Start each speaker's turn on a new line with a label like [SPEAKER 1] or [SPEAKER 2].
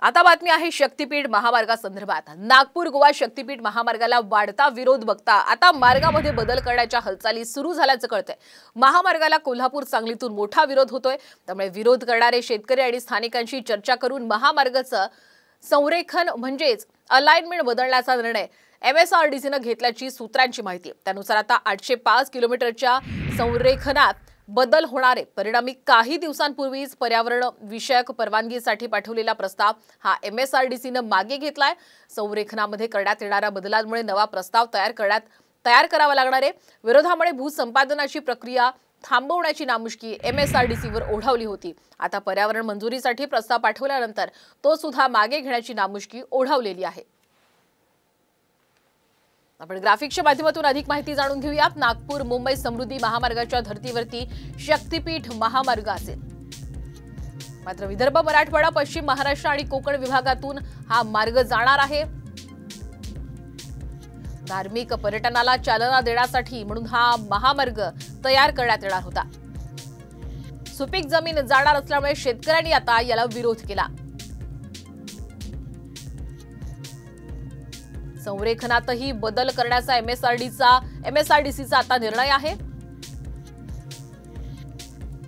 [SPEAKER 1] आता बातमी आहे शक्तीपीठ महामार्गासंदर्भात। नागपूर गोवा शक्तीपीठ महामार्गाला वाढता विरोध बघता आता मार्गामध्ये बदल करण्याच्या हालचाली सुरू झाल्याचं कळतंय। महामार्गाला कोल्हापूर सांगलीतून मोठा विरोध होतोय, त्यामुळे विरोध करणारे शेतकरी आणि स्थानिकांशी चर्चा करून महामार्गाचं संरेखन म्हणजेच अलाइनमेंट बदलण्याचा निर्णय MSRDCने घेतल्याची सूत्रांची माहिती आहे। त्यानुसार आता 805 किलोमीटरच्या संरेखनात बदल होणार आहे। परिणामी काही दिवसांपूर्वीच पर्यावरण विषयक परवानगीसाठी पाठवलेला प्रस्ताव हा MSRDCने मागे घेतलाय। संरेखनामध्ये करण्यात येणाऱ्या बदलांमुळे नवा प्रस्ताव तयार करावा लागणार आहे। विरोधामुळे भूसंपादनाची प्रक्रिया थांबवण्याची नामुष्की MSRDCवर ओढावली होती। आता पर्यावरण मंजुरीसाठी प्रस्ताव पाठवल्यानंतर तो सुद्धा मागे घेण्याची नामुष्की ओढावलेली आहे। आपण ग्राफिक्सच्या माध्यमातून अधिक माहिती जाणून घेऊया। नागपूर मुंबई समृद्धी महामार्गाच्या धर्तीवरती शक्तीपीठ महामार्ग असेल, मात्र विदर्भ, मराठवाडा, पश्चिम महाराष्ट्र आणि कोकण विभागातून हा मार्ग जाणार आहे। धार्मिक पर्यटनाला चालना देण्यासाठी म्हणून हा महामार्ग तयार करण्यात येणार होता। सुपीक जमीन जाणार असल्यामुळे शेतकऱ्यांनी आता याला विरोध केला। संरेखनातही बदल करण्याचा MSRDCचा आता निर्णय आहे।